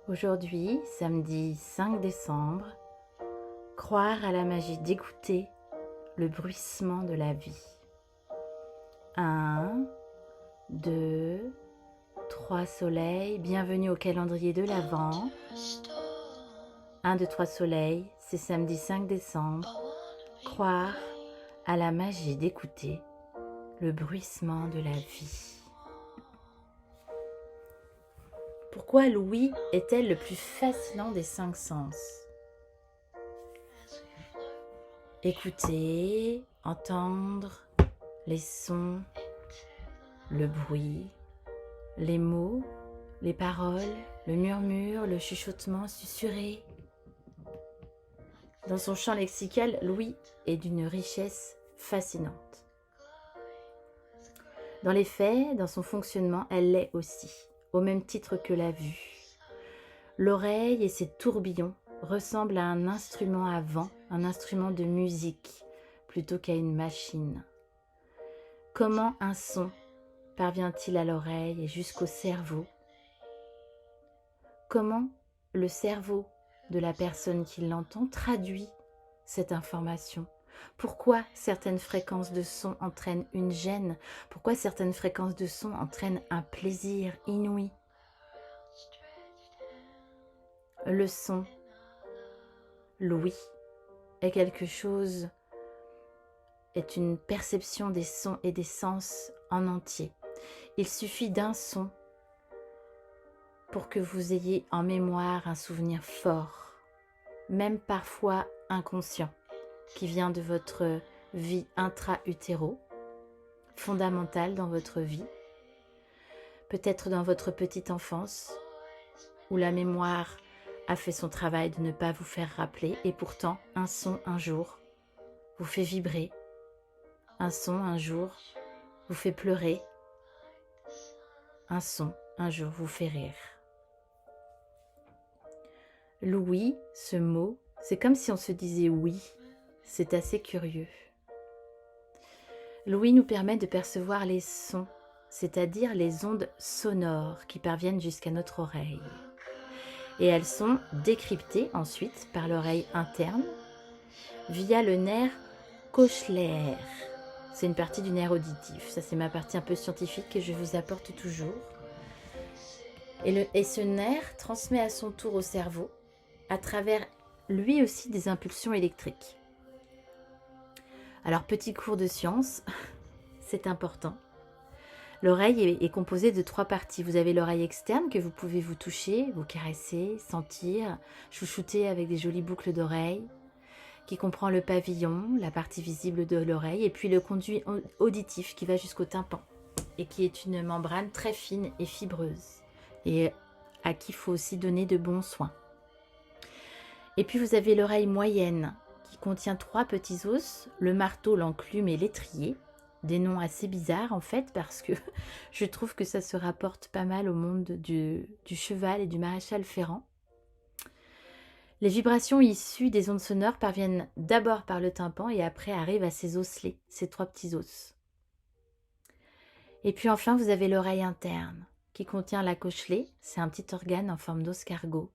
Aujourd'hui, samedi 5 décembre, croire à la magie d'écouter le bruissement de la vie. 1, 2, 3 soleils, bienvenue au calendrier de l'Avent. 1, 2, 3 soleils, c'est samedi 5 décembre. Croire à la magie d'écouter le bruissement de la vie. Pourquoi l'ouïe est-elle le plus fascinant des 5 sens? Écouter, entendre les sons, le bruit, les mots, les paroles, le murmure, le chuchotement susurré. Dans son champ lexical, l'ouïe est d'une richesse fascinante. Dans les faits, dans son fonctionnement, elle l'est aussi, au même titre que la vue. L'oreille et ses tourbillons ressemblent à un instrument à vent, un instrument de musique, plutôt qu'à une machine. Comment un son parvient-il à l'oreille et jusqu'au cerveau? Comment le cerveau de la personne qui l'entend traduit cette information? Pourquoi certaines fréquences de son entraînent une gêne? Pourquoi certaines fréquences de son entraînent un plaisir inouï? Le son, l'ouïe, est une perception des sons et des sens en entier. Il suffit d'un son pour que vous ayez en mémoire un souvenir fort, même parfois inconscient, qui vient de votre vie intra-utéro, fondamentale dans votre vie, peut-être dans votre petite enfance, où la mémoire a fait son travail de ne pas vous faire rappeler, et pourtant un son un jour vous fait vibrer, un son un jour vous fait pleurer, un son un jour vous fait rire. L'ouïe, ce mot, c'est comme si on se disait oui, c'est assez curieux. L'ouïe nous permet de percevoir les sons, c'est-à-dire les ondes sonores qui parviennent jusqu'à notre oreille. Et elles sont décryptées ensuite par l'oreille interne via le nerf cochléaire. C'est une partie du nerf auditif. Ça, c'est ma partie un peu scientifique que je vous apporte toujours. Et ce nerf transmet à son tour au cerveau à travers lui aussi des impulsions électriques. Alors, petit cours de science, c'est important. L'oreille est composée de 3 parties. Vous avez l'oreille externe que vous pouvez vous toucher, vous caresser, sentir, chouchouter avec des jolies boucles d'oreilles, qui comprend le pavillon, la partie visible de l'oreille, et puis le conduit auditif qui va jusqu'au tympan, et qui est une membrane très fine et fibreuse, et à qui il faut aussi donner de bons soins. Et puis vous avez l'oreille moyenne, qui contient 3 petits os, le marteau, l'enclume et l'étrier, des noms assez bizarres en fait, parce que je trouve que ça se rapporte pas mal au monde du cheval et du maréchal Ferrand. Les vibrations issues des ondes sonores parviennent d'abord par le tympan et après arrivent à ces osselets, ces 3 petits os. Et puis enfin, vous avez l'oreille interne qui contient la cochlée, c'est un petit organe en forme d'escargot.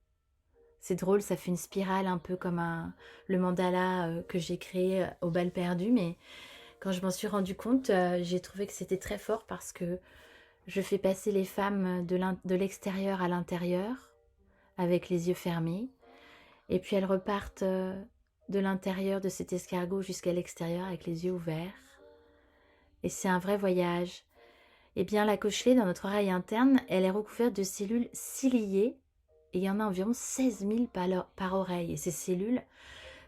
C'est drôle, ça fait une spirale un peu comme le mandala que j'ai créé au bal perdu, mais quand je m'en suis rendu compte, j'ai trouvé que c'était très fort parce que je fais passer les femmes de l'extérieur à l'intérieur avec les yeux fermés. Et puis elles repartent de l'intérieur de cet escargot jusqu'à l'extérieur avec les yeux ouverts. Et c'est un vrai voyage. Eh bien, la cochlée dans notre oreille interne, elle est recouverte de cellules ciliées. Et il y en a environ 16 000 par oreille. Et ces cellules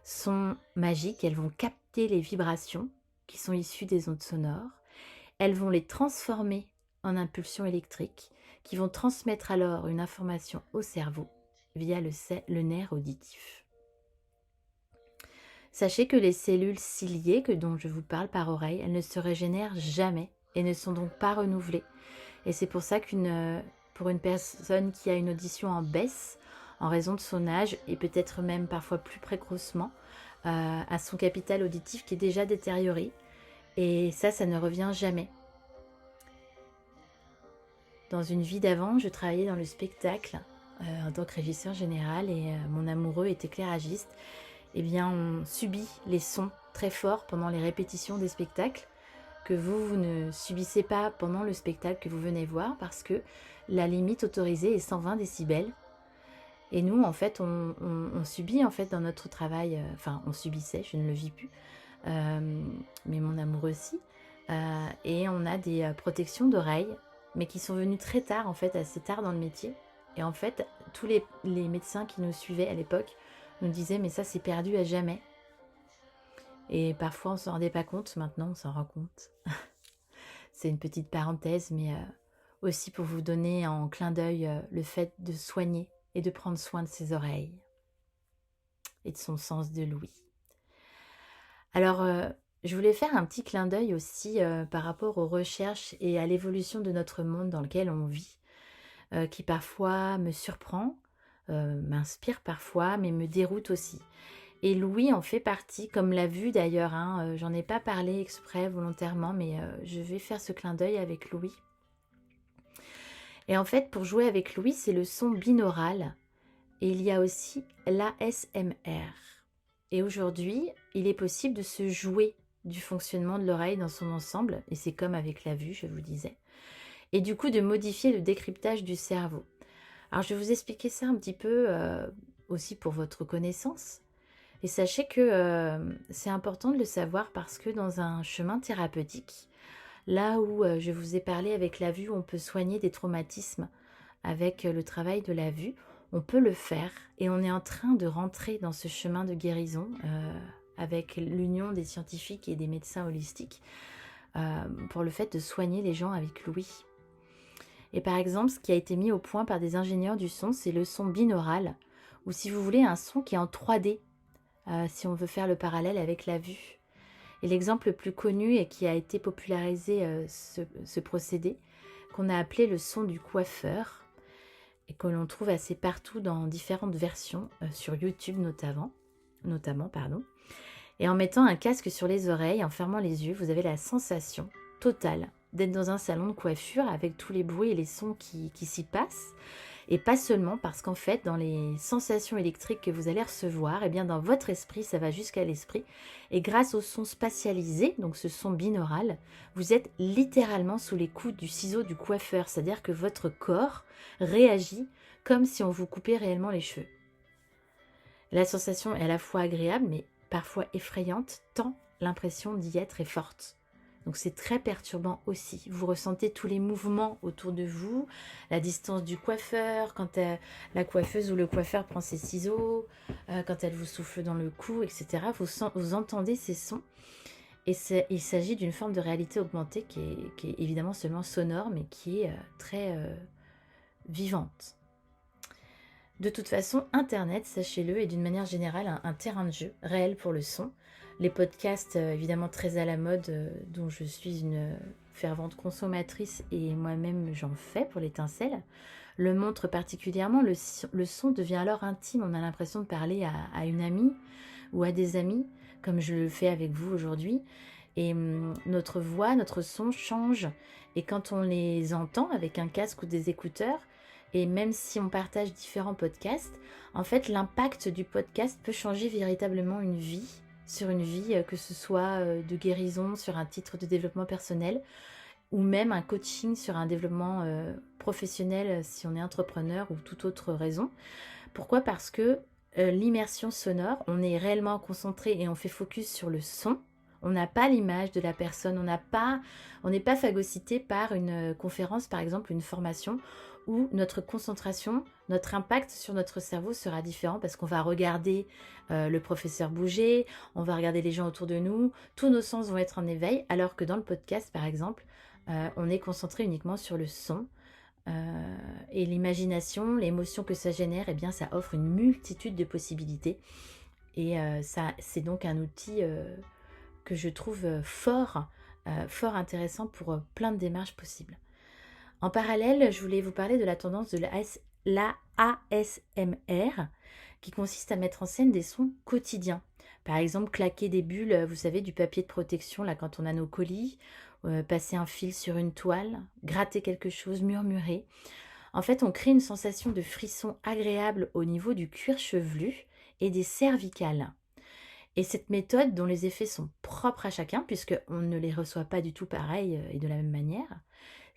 sont magiques. Elles vont capter les vibrations qui sont issues des ondes sonores. Elles vont les transformer en impulsions électriques qui vont transmettre alors une information au cerveau via le nerf auditif. Sachez que les cellules ciliées dont je vous parle par oreille, elles ne se régénèrent jamais et ne sont donc pas renouvelées. Et c'est pour ça pour une personne qui a une audition en baisse, en raison de son âge et peut-être même parfois plus précocement, à son capital auditif qui est déjà détérioré. Et ça ne revient jamais. Dans une vie d'avant, je travaillais dans le spectacle en tant que régisseur général et mon amoureux est éclairagiste, eh bien on subit les sons très forts pendant les répétitions des spectacles que vous ne subissez pas pendant le spectacle que vous venez voir parce que la limite autorisée est 120 décibels. Et nous, en fait, on subit en fait dans notre travail, enfin on subissait, je ne le vis plus, mais mon amoureux aussi, et on a des protections d'oreilles, mais qui sont venues très tard, en fait, assez tard dans le métier. Et en fait, tous les médecins qui nous suivaient à l'époque nous disaient mais ça c'est perdu à jamais. Et parfois on ne s'en rendait pas compte, maintenant on s'en rend compte. C'est une petite parenthèse, mais aussi pour vous donner en clin d'œil le fait de soigner et de prendre soin de ses oreilles et de son sens de l'ouïe. Alors, je voulais faire un petit clin d'œil aussi par rapport aux recherches et à l'évolution de notre monde dans lequel on vit, qui parfois me surprend, m'inspire parfois, mais me déroute aussi. Et l'ouïe en fait partie, comme la vue d'ailleurs, hein, j'en ai pas parlé exprès, volontairement, mais je vais faire ce clin d'œil avec l'ouïe. Et en fait, pour jouer avec l'ouïe, c'est le son binaural. Et il y a aussi l'ASMR. Et aujourd'hui, il est possible de se jouer du fonctionnement de l'oreille dans son ensemble, et c'est comme avec la vue, je vous disais, et du coup de modifier le décryptage du cerveau. Alors je vais vous expliquer ça un petit peu aussi pour votre connaissance, et sachez que c'est important de le savoir parce que dans un chemin thérapeutique, là où je vous ai parlé avec la vue, on peut soigner des traumatismes avec le travail de la vue, on peut le faire et on est en train de rentrer dans ce chemin de guérison avec l'union des scientifiques et des médecins holistiques pour le fait de soigner les gens avec l'ouïe. Et par exemple, ce qui a été mis au point par des ingénieurs du son, c'est le son binaural, ou si vous voulez, un son qui est en 3D, si on veut faire le parallèle avec la vue. Et l'exemple le plus connu et qui a été popularisé, ce procédé, qu'on a appelé le son du coiffeur, et que l'on trouve assez partout dans différentes versions, sur YouTube notamment. Et en mettant un casque sur les oreilles, en fermant les yeux, vous avez la sensation totale d'être dans un salon de coiffure avec tous les bruits et les sons qui s'y passent. Et pas seulement parce qu'en fait, dans les sensations électriques que vous allez recevoir, eh bien dans votre esprit, ça va jusqu'à l'esprit. Et grâce au son spatialisé, donc ce son binaural, vous êtes littéralement sous les coups du ciseau du coiffeur. C'est-à-dire que votre corps réagit comme si on vous coupait réellement les cheveux. La sensation est à la fois agréable, mais parfois effrayante, tant l'impression d'y être est forte. Donc c'est très perturbant aussi. Vous ressentez tous les mouvements autour de vous, la distance du coiffeur, quand la coiffeuse ou le coiffeur prend ses ciseaux, quand elle vous souffle dans le cou, etc. Vous entendez ces sons. Et il s'agit d'une forme de réalité augmentée qui est évidemment seulement sonore, mais qui est très vivante. De toute façon, Internet, sachez-le, est d'une manière générale un terrain de jeu réel pour le son. Les podcasts, évidemment très à la mode, dont je suis une fervente consommatrice et moi-même j'en fais pour l'étincelle, le montrent particulièrement. Le son devient alors intime, on a l'impression de parler à une amie ou à des amis, comme je le fais avec vous aujourd'hui. Et notre voix, notre son change. Et quand on les entend avec un casque ou des écouteurs, et même si on partage différents podcasts, en fait l'impact du podcast peut changer véritablement une vie, sur une vie, que ce soit de guérison, sur un titre de développement personnel, ou même un coaching sur un développement professionnel si on est entrepreneur ou toute autre raison. Pourquoi ? Parce que l'immersion sonore, on est réellement concentré et on fait focus sur le son. On n'a pas l'image de la personne, on n'est pas phagocyté par une conférence, par exemple, une formation, où notre concentration, notre impact sur notre cerveau sera différent parce qu'on va regarder le professeur bouger, on va regarder les gens autour de nous, tous nos sens vont être en éveil, alors que dans le podcast, par exemple, on est concentré uniquement sur le son. Et l'imagination, l'émotion que ça génère, eh bien, ça offre une multitude de possibilités. Et c'est donc un outil que je trouve fort intéressant pour plein de démarches possibles. En parallèle, je voulais vous parler de la tendance de la ASMR, qui consiste à mettre en scène des sons quotidiens. Par exemple, claquer des bulles, vous savez, du papier de protection, là, quand on a nos colis, passer un fil sur une toile, gratter quelque chose, murmurer. En fait, on crée une sensation de frisson agréable au niveau du cuir chevelu et des cervicales. Et cette méthode, dont les effets sont propres à chacun, puisqu'on ne les reçoit pas du tout pareil et de la même manière,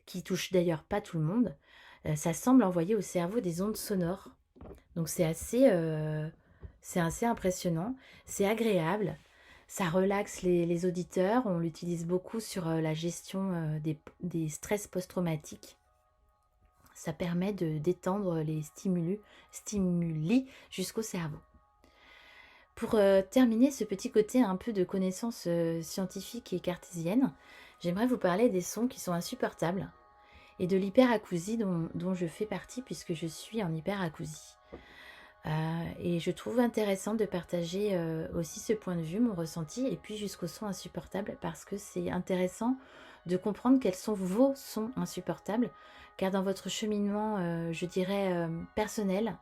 qui touche d'ailleurs pas tout le monde, ça semble envoyer au cerveau des ondes sonores. Donc c'est assez impressionnant, c'est agréable, ça relaxe les auditeurs, on l'utilise beaucoup sur la gestion des stress post-traumatiques. Ça permet de détendre les stimuli jusqu'au cerveau. Pour terminer ce petit côté un peu de connaissances scientifiques et cartésiennes, j'aimerais vous parler des sons qui sont insupportables et de l'hyperacousie dont je fais partie puisque je suis en hyperacousie. Et je trouve intéressant de partager aussi ce point de vue, mon ressenti, et puis jusqu'aux sons insupportables, parce que c'est intéressant de comprendre quels sont vos sons insupportables, car dans votre cheminement, je dirais, personnel,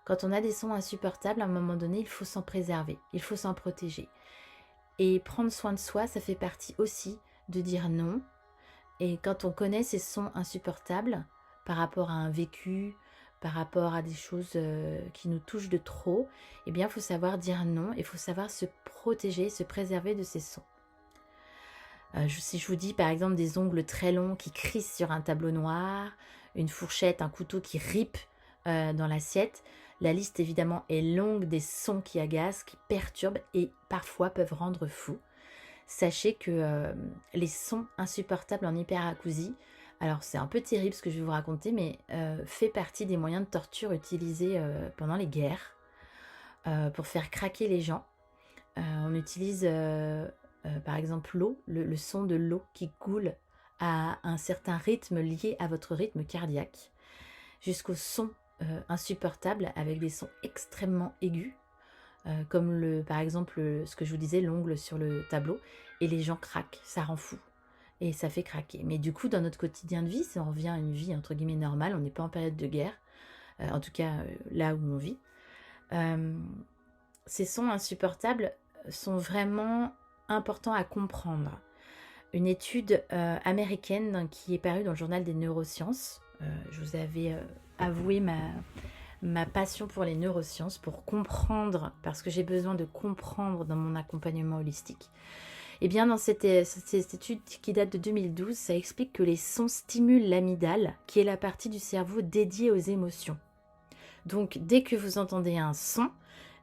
quand on a des sons insupportables, à un moment donné, il faut s'en préserver, il faut s'en protéger. Et prendre soin de soi, ça fait partie aussi de dire non. Et quand on connaît ces sons insupportables par rapport à un vécu, par rapport à des choses qui nous touchent de trop, eh bien, il faut savoir dire non, il faut savoir se protéger, se préserver de ces sons. Si je vous dis par exemple des ongles très longs qui crissent sur un tableau noir, une fourchette, un couteau qui ripe dans l'assiette, la liste évidemment est longue des sons qui agacent, qui perturbent et parfois peuvent rendre fou. Sachez que les sons insupportables en hyperacousie, alors c'est un peu terrible ce que je vais vous raconter, mais fait partie des moyens de torture utilisés pendant les guerres pour faire craquer les gens. On utilise par exemple l'eau, le son de l'eau qui coule à un certain rythme lié à votre rythme cardiaque, jusqu'aux sons insupportables avec des sons extrêmement aigus. Comme par exemple ce que je vous disais, l'ongle sur le tableau, et les gens craquent, ça rend fou, et ça fait craquer. Mais du coup, dans notre quotidien de vie, si on revient à une vie entre guillemets normale, on n'est pas en période de guerre, en tout cas là où on vit, ces sons insupportables sont vraiment importants à comprendre. Une étude américaine qui est parue dans le journal des neurosciences, je vous avais avoué ma passion pour les neurosciences, pour comprendre, parce que j'ai besoin de comprendre dans mon accompagnement holistique. Et bien dans cette étude qui date de 2012, ça explique que les sons stimulent l'amygdale, qui est la partie du cerveau dédiée aux émotions. Donc dès que vous entendez un son,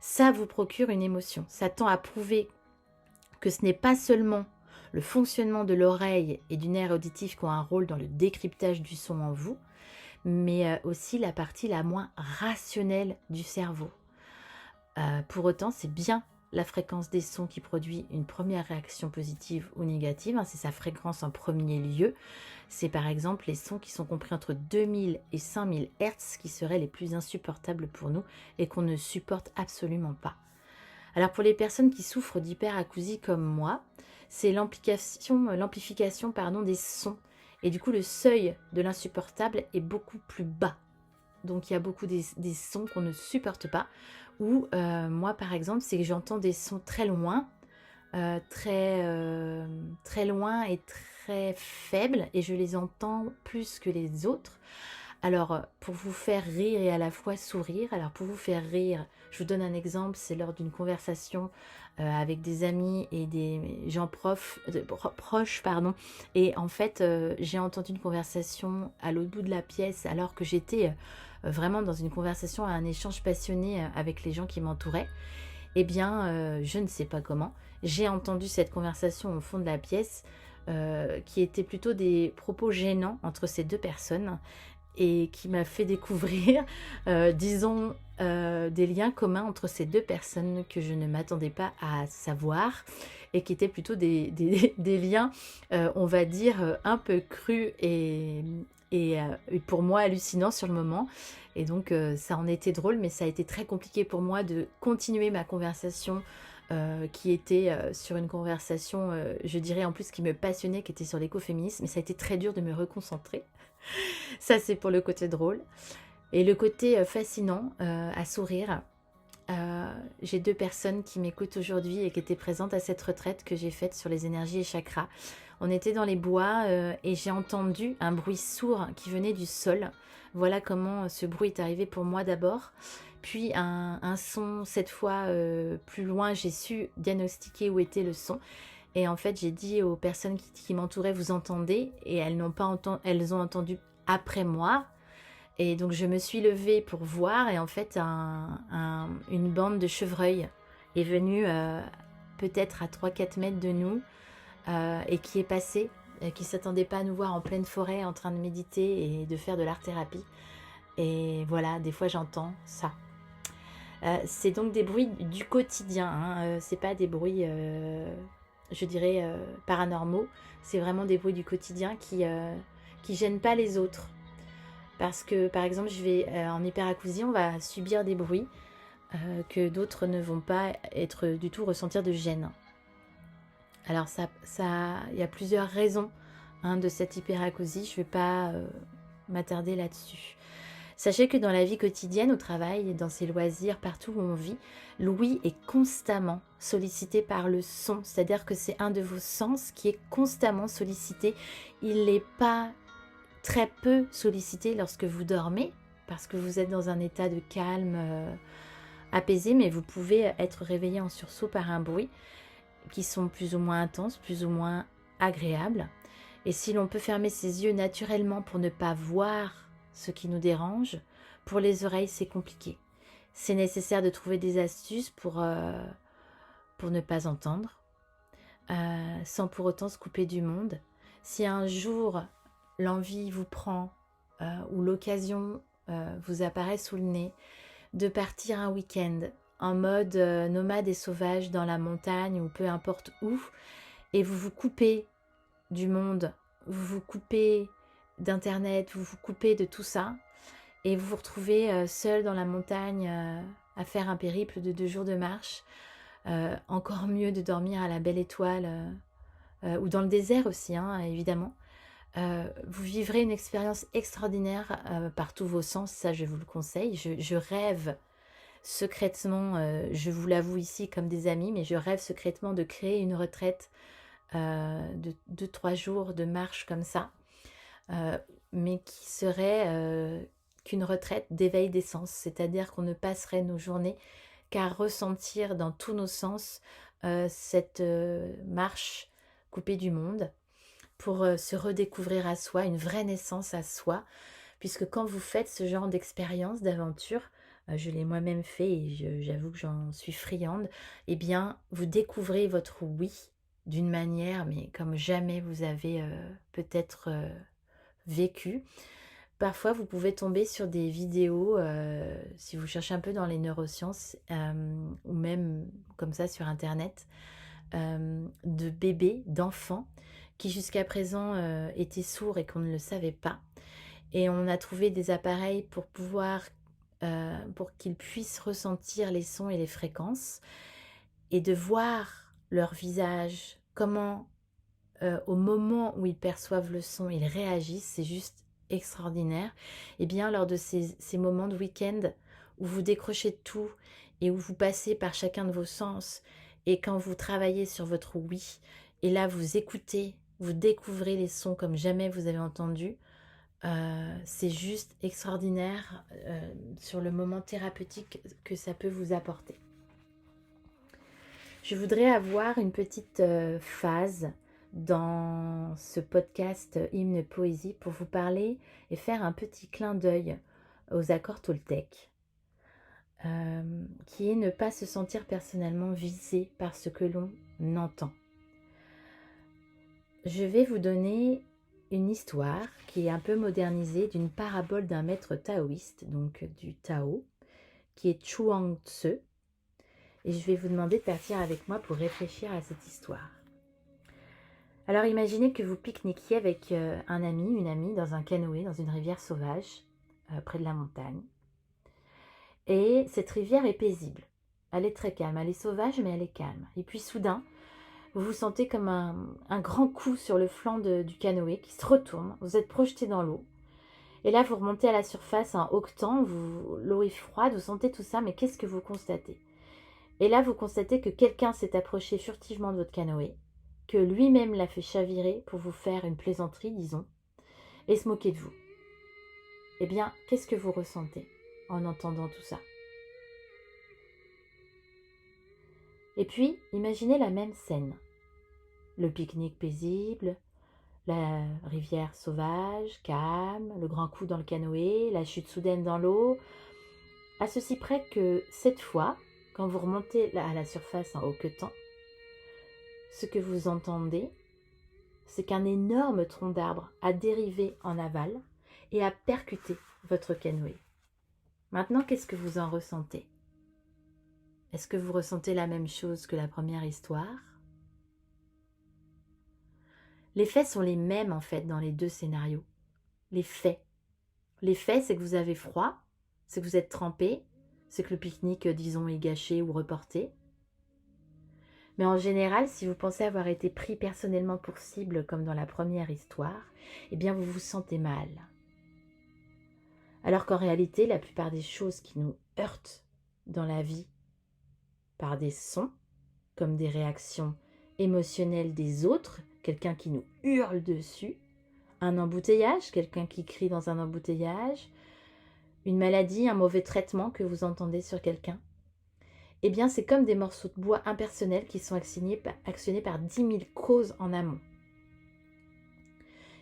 ça vous procure une émotion. Ça tend à prouver que ce n'est pas seulement le fonctionnement de l'oreille et du nerf auditif qui ont un rôle dans le décryptage du son en vous, mais aussi la partie la moins rationnelle du cerveau. Pour autant, c'est bien la fréquence des sons qui produit une première réaction positive ou négative, c'est sa fréquence en premier lieu. C'est par exemple les sons qui sont compris entre 2000 et 5000 Hz qui seraient les plus insupportables pour nous et qu'on ne supporte absolument pas. Alors pour les personnes qui souffrent d'hyperacousie comme moi, c'est l'amplification des sons. Et du coup, le seuil de l'insupportable est beaucoup plus bas. Donc, il y a beaucoup des sons qu'on ne supporte pas. Ou moi, par exemple, c'est que j'entends des sons très loin, très loin et très faibles. Et je les entends plus que les autres. Alors, pour vous faire rire et à la fois sourire, alors pour vous faire rire, je vous donne un exemple, c'est lors d'une conversation avec des amis et des gens proches, et en fait, j'ai entendu une conversation à l'autre bout de la pièce alors que j'étais vraiment dans une conversation, un échange passionné avec les gens qui m'entouraient. Eh bien, je ne sais pas comment, j'ai entendu cette conversation au fond de la pièce qui était plutôt des propos gênants entre ces deux personnes, et qui m'a fait découvrir, disons, des liens communs entre ces deux personnes que je ne m'attendais pas à savoir, et qui étaient plutôt des liens, on va dire, un peu crus et pour moi hallucinants sur le moment. Et donc ça en était drôle, mais ça a été très compliqué pour moi de continuer ma conversation, qui était sur une conversation, je dirais en plus qui me passionnait, qui était sur l'écoféminisme, mais ça a été très dur de me reconcentrer. Ça, c'est pour le côté drôle. Et le côté fascinant à sourire, j'ai 2 personnes qui m'écoutent aujourd'hui et qui étaient présentes à cette retraite que j'ai faite sur les énergies et chakras. On était dans les bois et j'ai entendu un bruit sourd qui venait du sol. Voilà comment ce bruit est arrivé pour moi d'abord. Puis un son, cette fois plus loin, j'ai su diagnostiquer où était le son. Et en fait, j'ai dit aux personnes qui m'entouraient, vous entendez? Et elles n'ont pas entendu, elles ont entendu après moi. Et donc je me suis levée pour voir et en fait une bande de chevreuils est venue peut-être à 3-4 mètres de nous et qui est passée, qui ne s'attendait pas à nous voir en pleine forêt en train de méditer et de faire de l'art-thérapie. Et voilà, des fois j'entends ça. C'est donc des bruits du quotidien, hein. C'est pas des bruits, je dirais, paranormaux. C'est vraiment des bruits du quotidien qui gênent pas les autres. Parce que, par exemple, je vais en hyperacousie, on va subir des bruits que d'autres ne vont pas être du tout ressentir de gêne. Alors, il y a plusieurs raisons de cette hyperacousie. Je ne vais pas m'attarder là-dessus. Sachez que dans la vie quotidienne, au travail, dans ses loisirs, partout où on vit, l'ouïe est constamment sollicité par le son. C'est-à-dire que c'est un de vos sens qui est constamment sollicité. Il n'est pas très peu sollicité lorsque vous dormez, parce que vous êtes dans un état de calme apaisé, mais vous pouvez être réveillé en sursaut par un bruit qui sont plus ou moins intenses, plus ou moins agréables. Et si l'on peut fermer ses yeux naturellement pour ne pas voir ce qui nous dérange, pour les oreilles, c'est compliqué. C'est nécessaire de trouver des astuces pour ne pas entendre, sans pour autant se couper du monde. Si un jour l'envie vous prend ou l'occasion vous apparaît sous le nez de partir un week-end en mode nomade et sauvage dans la montagne ou peu importe où, et vous vous coupez du monde, vous vous coupez d'internet, vous vous coupez de tout ça et vous vous retrouvez seul dans la montagne à faire un périple de 2 jours de marche, encore mieux de dormir à la belle étoile ou dans le désert aussi, évidemment. Vous vivrez une expérience extraordinaire par tous vos sens, ça je vous le conseille. Je rêve secrètement, je vous l'avoue ici comme des amis, mais je rêve secrètement de créer une retraite de 2-3 jours de marche comme ça, mais qui serait qu'une retraite d'éveil des sens, c'est-à-dire qu'on ne passerait nos journées qu'à ressentir dans tous nos sens cette marche coupée du monde, pour se redécouvrir à soi, une vraie naissance à soi, puisque quand vous faites ce genre d'expérience, d'aventure, je l'ai moi-même fait et j'avoue que j'en suis friande, eh bien, vous découvrez votre oui d'une manière, mais comme jamais vous avez peut-être vécu. Parfois, vous pouvez tomber sur des vidéos, si vous cherchez un peu dans les neurosciences, ou même comme ça sur Internet, de bébés, d'enfants, qui jusqu'à présent étaient sourds et qu'on ne le savait pas. Et on a trouvé des appareils pour qu'ils puissent ressentir les sons et les fréquences, et de voir leur visage, comment au moment où ils perçoivent le son, ils réagissent, c'est juste extraordinaire. Et bien lors de ces moments de week-end où vous décrochez de tout et où vous passez par chacun de vos sens, et quand vous travaillez sur votre oui, et là vous écoutez, vous découvrez les sons comme jamais vous avez entendu, c'est juste extraordinaire sur le moment thérapeutique que ça peut vous apporter. Je voudrais avoir une petite phase dans ce podcast Hymne Poésie pour vous parler et faire un petit clin d'œil aux accords Toltec, qui est ne pas se sentir personnellement visé par ce que l'on entend. Je vais vous donner une histoire qui est un peu modernisée d'une parabole d'un maître taoïste, donc du Tao, qui est Chuang Tzu. Et je vais vous demander de partir avec moi pour réfléchir à cette histoire. Alors imaginez que vous pique-niquiez avec un ami, une amie, dans un canoë, dans une rivière sauvage, près de la montagne. Et cette rivière est paisible. Elle est très calme. Elle est sauvage, mais elle est calme. Et puis soudain, vous vous sentez comme un grand coup sur le flanc du canoë qui se retourne. Vous êtes projeté dans l'eau. Et là, vous remontez à la surface, un octant, l'eau est froide, vous sentez tout ça, mais qu'est-ce que vous constatez? Et là, vous constatez que quelqu'un s'est approché furtivement de votre canoë, que lui-même l'a fait chavirer pour vous faire une plaisanterie, disons, et se moquer de vous. Eh bien, qu'est-ce que vous ressentez en entendant tout ça? Et puis, imaginez la même scène. Le pique-nique paisible, la rivière sauvage, calme, le grand coup dans le canoë, la chute soudaine dans l'eau, à ceci près que cette fois, quand vous remontez à la surface en hoquetant, ce que vous entendez, c'est qu'un énorme tronc d'arbre a dérivé en aval et a percuté votre canoë. Maintenant, qu'est-ce que vous en ressentez? Est-ce que vous ressentez la même chose que la première histoire? Les faits sont les mêmes en fait dans les deux scénarios. Les faits. Les faits, c'est que vous avez froid, c'est que vous êtes trempé, c'est que le pique-nique, disons, est gâché ou reporté. Mais en général, si vous pensez avoir été pris personnellement pour cible comme dans la première histoire, eh bien vous vous sentez mal. Alors qu'en réalité, la plupart des choses qui nous heurtent dans la vie par des sons, comme des réactions émotionnelles des autres, quelqu'un qui nous hurle dessus, un embouteillage, quelqu'un qui crie dans un embouteillage, une maladie, un mauvais traitement que vous entendez sur quelqu'un, eh bien c'est comme des morceaux de bois impersonnels qui sont actionnés par 10 000 causes en amont.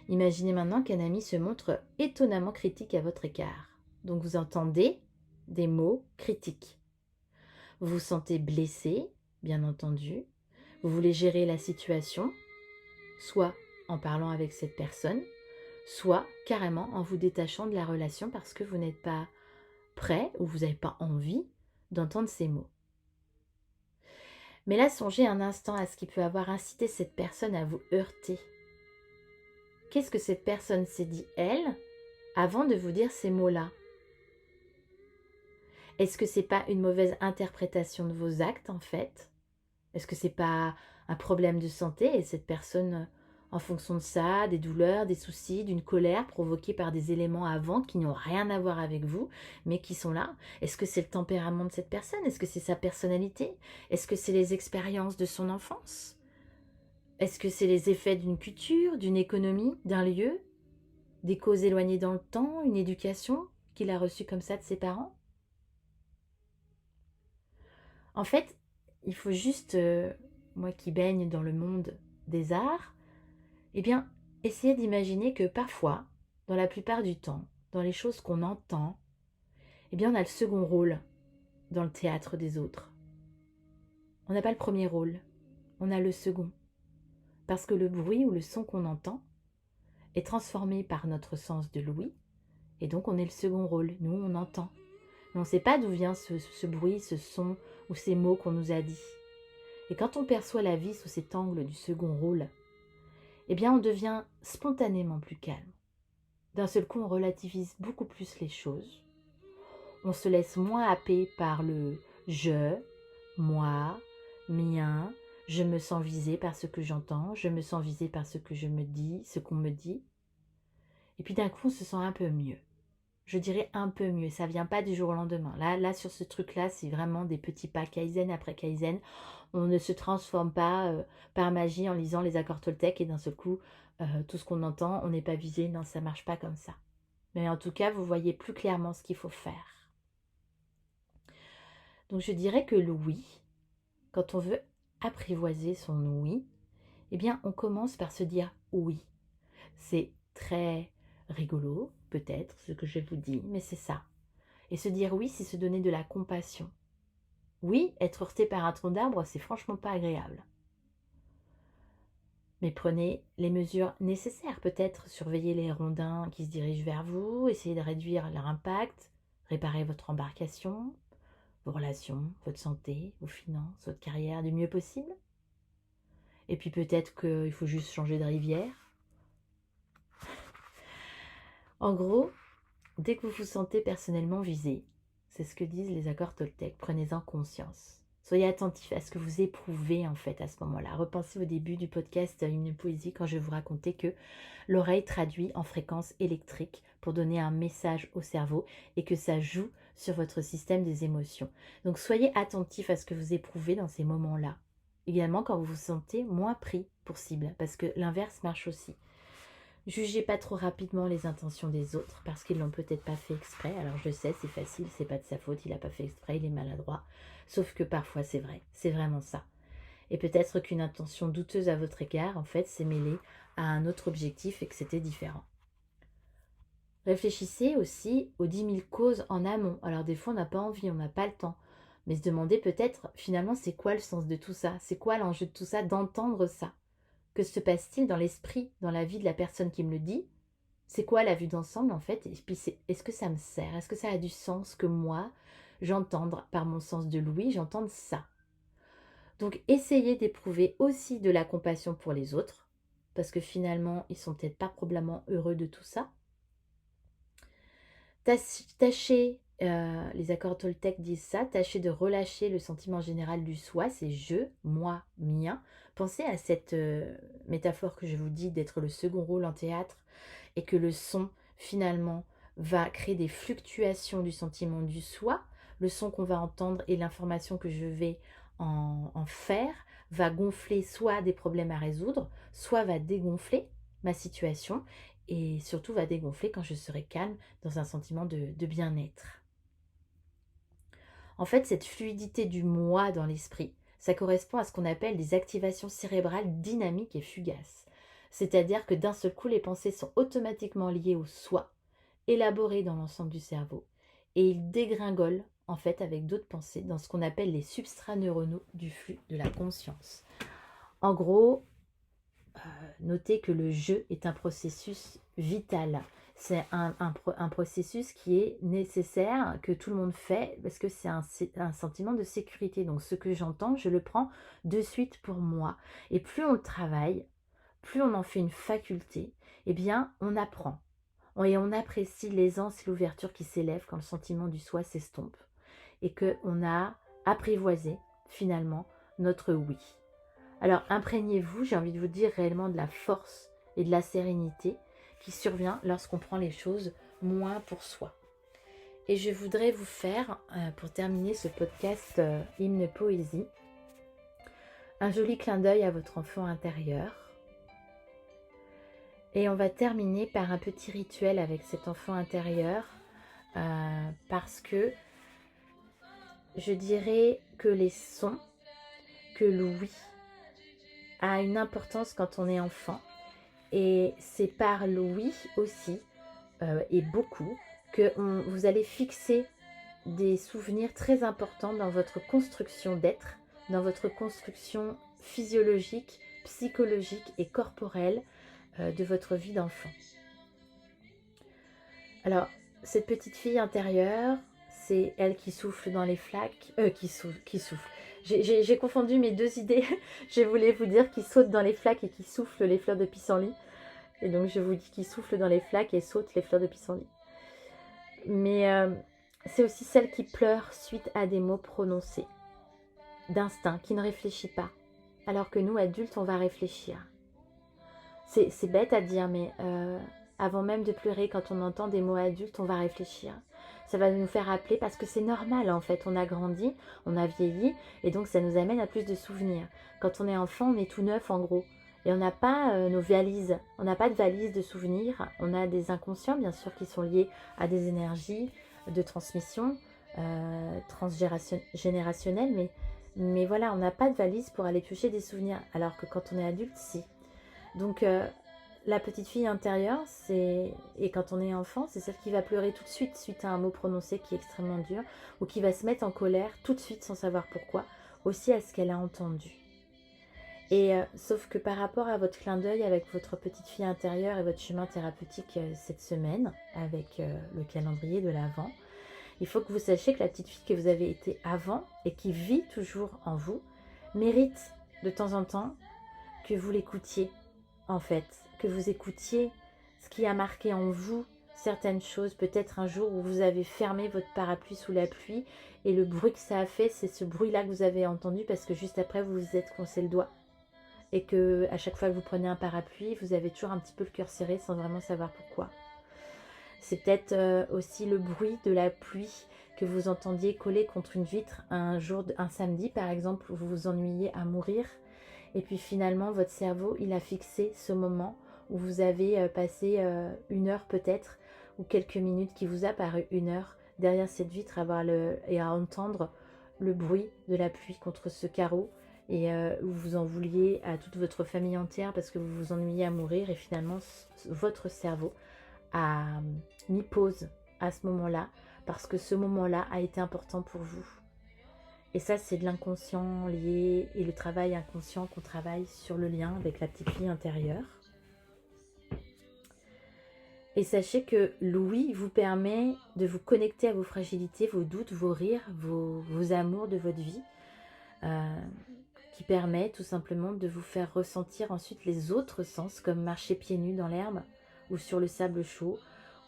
Imaginez maintenant qu'un ami se montre étonnamment critique à votre égard. Donc vous entendez des mots critiques. Vous vous sentez blessé, bien entendu. Vous voulez gérer la situation, soit en parlant avec cette personne, soit carrément en vous détachant de la relation parce que vous n'êtes pas prêt ou vous n'avez pas envie d'entendre ces mots. Mais là, songez un instant à ce qui peut avoir incité cette personne à vous heurter. Qu'est-ce que cette personne s'est dit, elle, avant de vous dire ces mots-là? Est-ce que c'est pas une mauvaise interprétation de vos actes, en fait? Est-ce que c'est pas un problème de santé et cette personne, en fonction de ça, des douleurs, des soucis, d'une colère provoquée par des éléments avant qui n'ont rien à voir avec vous, mais qui sont là? Est-ce que c'est le tempérament de cette personne? Est-ce que c'est sa personnalité? Est-ce que c'est les expériences de son enfance? Est-ce que c'est les effets d'une culture, d'une économie, d'un lieu, des causes éloignées dans le temps, une éducation qu'il a reçue comme ça de ses parents? En fait, il faut juste, moi qui baigne dans le monde des arts, eh bien, essayer d'imaginer que parfois, dans la plupart du temps, dans les choses qu'on entend, eh bien, on a le second rôle dans le théâtre des autres. On n'a pas le premier rôle, on a le second. Parce que le bruit ou le son qu'on entend est transformé par notre sens de l'ouïe, et donc on est le second rôle, nous on entend. Mais on ne sait pas d'où vient ce bruit, ce son ou ces mots qu'on nous a dit. Et quand on perçoit la vie sous cet angle du second rôle, eh bien on devient spontanément plus calme. D'un seul coup, on relativise beaucoup plus les choses. On se laisse moins happer par le je, moi, mien, je me sens visé par ce que j'entends, je me sens visé par ce que je me dis, ce qu'on me dit. Et puis d'un coup, on se sent un peu mieux. Je dirais un peu mieux, ça vient pas du jour au lendemain. Là sur ce truc-là, c'est vraiment des petits pas Kaizen après Kaizen. On ne se transforme pas par magie en lisant les accords Toltec et d'un seul coup, tout ce qu'on entend, on n'est pas visé. Non, ça marche pas comme ça. Mais en tout cas, vous voyez plus clairement ce qu'il faut faire. Donc je dirais que le oui, quand on veut apprivoiser son oui, eh bien on commence par se dire oui. C'est très rigolo, peut-être, ce que je vous dis, mais c'est ça. Et se dire oui, c'est se donner de la compassion. Oui, être heurté par un tronc d'arbre, c'est franchement pas agréable. Mais prenez les mesures nécessaires, peut-être surveiller les rondins qui se dirigent vers vous, essayer de réduire leur impact, réparer votre embarcation, vos relations, votre santé, vos finances, votre carrière du mieux possible. Et puis peut-être qu'il faut juste changer de rivière. En gros, dès que vous vous sentez personnellement visé, c'est ce que disent les accords Toltec, prenez-en conscience. Soyez attentif à ce que vous éprouvez en fait à ce moment-là. Repensez au début du podcast Hymne Poésie quand je vous racontais que l'oreille traduit en fréquence électrique pour donner un message au cerveau et que ça joue sur votre système des émotions. Donc soyez attentif à ce que vous éprouvez dans ces moments-là. Également quand vous vous sentez moins pris pour cible, parce que l'inverse marche aussi. Jugez pas trop rapidement les intentions des autres parce qu'ils l'ont peut-être pas fait exprès. Alors je sais, c'est facile, c'est pas de sa faute, il a pas fait exprès, il est maladroit. Sauf que parfois c'est vrai, c'est vraiment ça. Et peut-être qu'une intention douteuse à votre égard, en fait, s'est mêlée à un autre objectif et que c'était différent. Réfléchissez aussi aux 10 000 causes en amont. Alors des fois on n'a pas envie, on n'a pas le temps. Mais se demander peut-être finalement c'est quoi le sens de tout ça? C'est quoi l'enjeu de tout ça, d'entendre ça? Que se passe-t-il dans l'esprit, dans la vie de la personne qui me le dit? C'est quoi la vue d'ensemble en fait? Et puis est-ce que ça me sert? Est-ce que ça a du sens que moi, j'entende par mon sens de l'ouïe, j'entende ça? Donc essayez d'éprouver aussi de la compassion pour les autres, parce que finalement, ils sont peut-être pas probablement heureux de tout ça. Tâchez, les accords Toltec disent ça, tâchez de relâcher le sentiment général du soi, c'est je, moi, mien. Pensez à cette métaphore que je vous dis d'être le second rôle en théâtre et que le son finalement va créer des fluctuations du sentiment du soi. Le son qu'on va entendre et l'information que je vais en faire va gonfler soit des problèmes à résoudre, soit va dégonfler ma situation et surtout va dégonfler quand je serai calme dans un sentiment de bien-être. En fait, cette fluidité du moi dans l'esprit, ça correspond à ce qu'on appelle des activations cérébrales dynamiques et fugaces. C'est-à-dire que d'un seul coup, les pensées sont automatiquement liées au soi, élaborées dans l'ensemble du cerveau, et ils dégringolent en fait avec d'autres pensées dans ce qu'on appelle les substrats neuronaux du flux de la conscience. En gros, notez que le jeu est un processus vital. C'est un processus qui est nécessaire, que tout le monde fait, parce que c'est un sentiment de sécurité. Donc ce que j'entends, je le prends de suite pour moi. Et plus on le travaille, plus on en fait une faculté, eh bien on apprend. Et on apprécie l'aisance et l'ouverture qui s'élève quand le sentiment du soi s'estompe. Et qu'on a apprivoisé finalement notre oui. Alors imprégnez-vous, j'ai envie de vous dire, réellement de la force et de la sérénité qui survient lorsqu'on prend les choses moins pour soi. Et je voudrais vous faire, pour terminer ce podcast Hymne Poésie, un joli clin d'œil à votre enfant intérieur. Et on va terminer par un petit rituel avec cet enfant intérieur, parce que je dirais que les sons, que l'ouïe, a une importance quand on est enfant. Et c'est par l'ouïe aussi, et beaucoup, que vous allez fixer des souvenirs très importants dans votre construction d'être, dans votre construction physiologique, psychologique et corporelle de votre vie d'enfant. Alors, cette petite fille intérieure, c'est elle qui souffle dans les flaques, qui souffle. J'ai confondu mes deux idées. Je voulais vous dire qui saute dans les flaques et qui souffle les fleurs de pissenlit. Et donc je vous dis qui souffle dans les flaques et saute les fleurs de pissenlit. Mais c'est aussi celle qui pleure suite à des mots prononcés, d'instinct, qui ne réfléchit pas. Alors que nous, adultes, on va réfléchir. C'est bête à dire, mais avant même de pleurer, quand on entend des mots adultes, on va réfléchir. Ça va nous faire rappeler, parce que c'est normal en fait, on a grandi, on a vieilli, et donc ça nous amène à plus de souvenirs. Quand on est enfant, on est tout neuf en gros. Et on n'a pas nos valises, on n'a pas de valise de souvenirs, on a des inconscients bien sûr qui sont liés à des énergies de transmission transgénérationnelles, mais voilà, on n'a pas de valise pour aller piocher des souvenirs, alors que quand on est adulte, si. Donc la petite fille intérieure, et quand on est enfant, c'est celle qui va pleurer tout de suite suite à un mot prononcé qui est extrêmement dur, ou qui va se mettre en colère tout de suite sans savoir pourquoi, aussi à ce qu'elle a entendu. Et sauf que par rapport à votre clin d'œil avec votre petite fille intérieure et votre chemin thérapeutique cette semaine, avec le calendrier de l'Avent, il faut que vous sachiez que la petite fille que vous avez été avant et qui vit toujours en vous, mérite de temps en temps que vous l'écoutiez, en fait, que vous écoutiez ce qui a marqué en vous certaines choses. Peut-être un jour où vous avez fermé votre parapluie sous la pluie et le bruit que ça a fait, c'est ce bruit-là que vous avez entendu parce que juste après, vous vous êtes coincé le doigt. Et que à chaque fois que vous prenez un parapluie, vous avez toujours un petit peu le cœur serré sans vraiment savoir pourquoi. C'est peut-être aussi le bruit de la pluie que vous entendiez coller contre une vitre un samedi par exemple, où vous vous ennuyiez à mourir. Et puis finalement, votre cerveau, il a fixé ce moment où vous avez passé 1 heure peut-être, ou quelques minutes, qui vous a paru 1 heure derrière cette vitre et à entendre le bruit de la pluie contre ce carreau, et où vous en vouliez à toute votre famille entière parce que vous vous ennuyez à mourir. Et finalement, votre cerveau a mis pause à ce moment-là parce que ce moment-là a été important pour vous. Et ça, c'est de l'inconscient lié et le travail inconscient qu'on travaille sur le lien avec la petite fille intérieure. Et sachez que l'ouïe vous permet de vous connecter à vos fragilités, vos doutes, vos rires, vos amours de votre vie, qui permet tout simplement de vous faire ressentir ensuite les autres sens, comme marcher pieds nus dans l'herbe ou sur le sable chaud,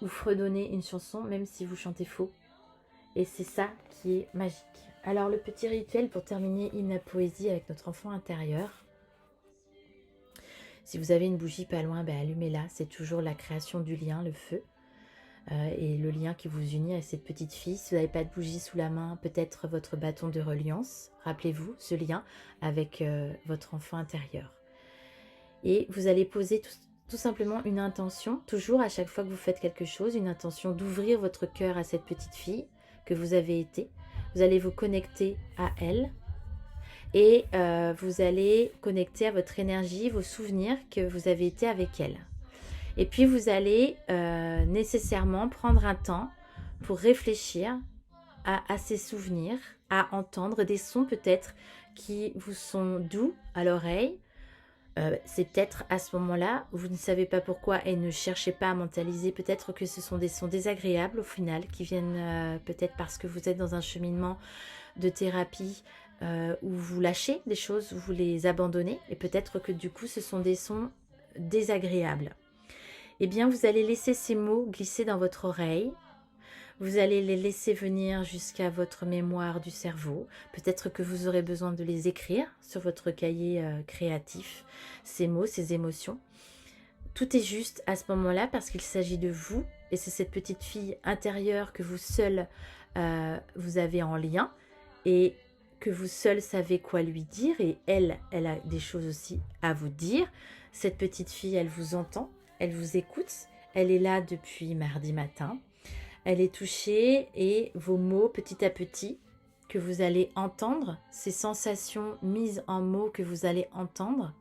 ou fredonner une chanson même si vous chantez faux. Et c'est ça qui est magique. Alors le petit rituel pour terminer Hymne à Poésie avec notre enfant intérieur. Si vous avez une bougie pas loin, allumez-la. C'est toujours la création du lien, le feu. Et le lien qui vous unit à cette petite fille. Si vous n'avez pas de bougie sous la main, peut-être votre bâton de reliance. Rappelez-vous ce lien avec votre enfant intérieur. Et vous allez poser tout simplement une intention, toujours à chaque fois que vous faites quelque chose, une intention d'ouvrir votre cœur à cette petite fille que vous avez été. Vous allez vous connecter à elle et vous allez connecter à votre énergie, vos souvenirs que vous avez été avec elle. Et puis vous allez nécessairement prendre un temps pour réfléchir à ces souvenirs, à entendre des sons peut-être qui vous sont doux à l'oreille. C'est peut-être à ce moment-là, vous ne savez pas pourquoi et ne cherchez pas à mentaliser, peut-être que ce sont des sons désagréables au final, qui viennent peut-être parce que vous êtes dans un cheminement de thérapie où vous lâchez des choses, où vous les abandonnez, et peut-être que du coup ce sont des sons désagréables. Eh bien vous allez laisser ces mots glisser dans votre oreille. Vous allez les laisser venir jusqu'à votre mémoire du cerveau. Peut-être que vous aurez besoin de les écrire sur votre cahier créatif, ces mots, ces émotions. Tout est juste à ce moment-là parce qu'il s'agit de vous et c'est cette petite fille intérieure que vous seul vous avez en lien et que vous seul savez quoi lui dire, et elle a des choses aussi à vous dire. Cette petite fille, elle vous entend, elle vous écoute, elle est là depuis mardi matin. Elle est touchée et vos mots petit à petit que vous allez entendre, ces sensations mises en mots que vous allez entendre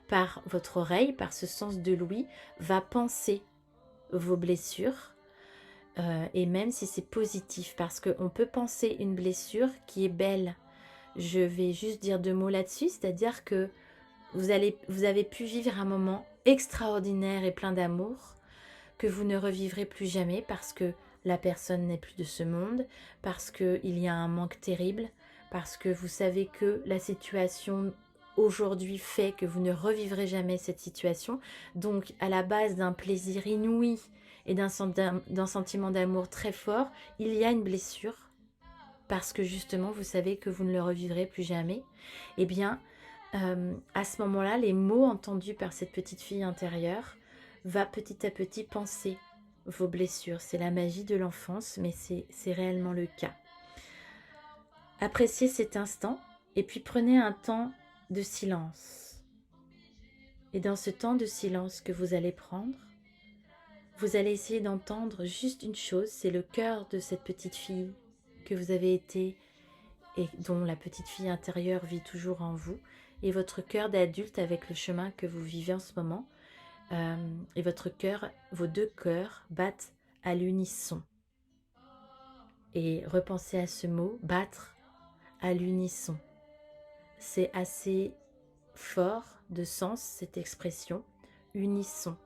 par votre oreille, par ce sens de l'ouïe, va penser vos blessures et même si c'est positif, parce qu'on peut penser une blessure qui est belle. Je vais juste dire 2 mots là-dessus, c'est-à-dire que vous avez pu vivre un moment extraordinaire et plein d'amour que vous ne revivrez plus jamais parce que la personne n'est plus de ce monde, parce qu'il y a un manque terrible, parce que vous savez que la situation aujourd'hui fait que vous ne revivrez jamais cette situation. Donc à la base d'un plaisir inouï et d'un sentiment d'amour très fort, il y a une blessure, parce que justement vous savez que vous ne le revivrez plus jamais. Eh bien, à ce moment-là, les mots entendus par cette petite fille intérieure va petit à petit penser vos blessures. C'est la magie de l'enfance, mais c'est réellement le cas. Appréciez cet instant et puis prenez un temps de silence. Et dans ce temps de silence que vous allez prendre, vous allez essayer d'entendre juste une chose, c'est le cœur de cette petite fille que vous avez été et dont la petite fille intérieure vit toujours en vous, et votre cœur d'adulte avec le chemin que vous vivez en ce moment. Et votre cœur, vos 2 cœurs battent à l'unisson. Et repensez à ce mot, battre à l'unisson. C'est assez fort de sens cette expression, unisson.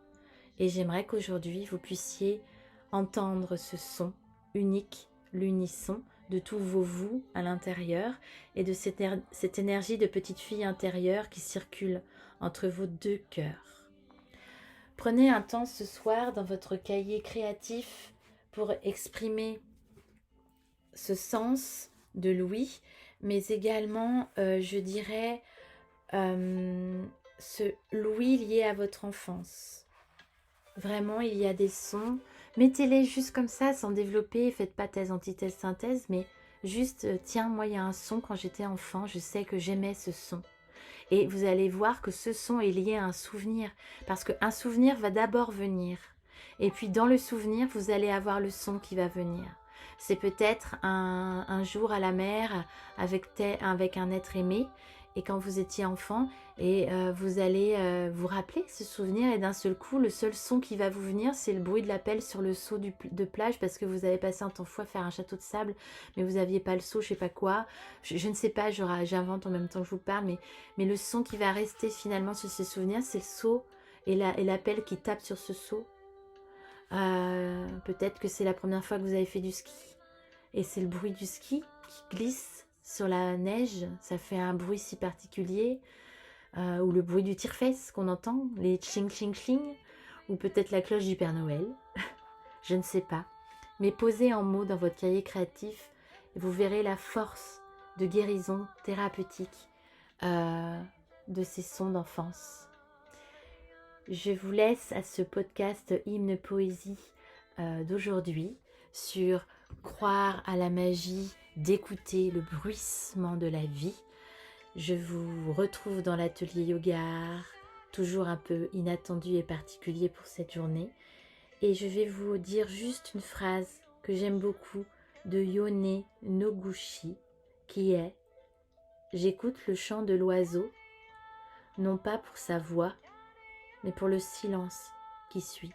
Et j'aimerais qu'aujourd'hui vous puissiez entendre ce son unique, l'unisson de tous vos vous à l'intérieur et de cette énergie de petite fille intérieure qui circule entre vos 2 cœurs. Prenez un temps ce soir dans votre cahier créatif pour exprimer ce sens de l'ouïe, mais également, je dirais, ce l'ouïe lié à votre enfance. Vraiment, il y a des sons. Mettez-les juste comme ça, sans développer. Faites pas thèse, antithèse, synthèse, mais juste, tiens, moi, il y a un son quand j'étais enfant. Je sais que j'aimais ce son. Et vous allez voir que ce son est lié à un souvenir. Parce qu'un souvenir va d'abord venir. Et puis, dans le souvenir, vous allez avoir le son qui va venir. C'est peut-être un jour à la mer avec un être aimé. Et quand vous étiez enfant, et vous allez vous rappeler ce souvenir, et d'un seul coup, le seul son qui va vous venir, c'est le bruit de la pelle sur le seau de plage, parce que vous avez passé un temps fou à faire un château de sable, mais vous n'aviez pas le seau, je sais pas quoi. Je ne sais pas, j'invente en même temps que je vous parle, mais le son qui va rester finalement sur ces souvenirs, c'est le seau et la pelle qui tape sur ce seau. Peut-être que c'est la première fois que vous avez fait du ski, et c'est le bruit du ski qui glisse sur la neige, ça fait un bruit si particulier, ou le bruit du tire-fesse qu'on entend, les ching ching ching, ou peut-être la cloche du Père Noël, je ne sais pas. Mais posez en mots dans votre cahier créatif, et vous verrez la force de guérison thérapeutique de ces sons d'enfance. Je vous laisse à ce podcast Hymne Poésie d'aujourd'hui sur croire à la magie d'écouter le bruissement de la vie. Je vous retrouve dans l'atelier yoga, toujours un peu inattendu et particulier pour cette journée. Et je vais vous dire juste une phrase que j'aime beaucoup de Yone Noguchi, qui est « J'écoute le chant de l'oiseau, non pas pour sa voix, mais pour le silence qui suit. »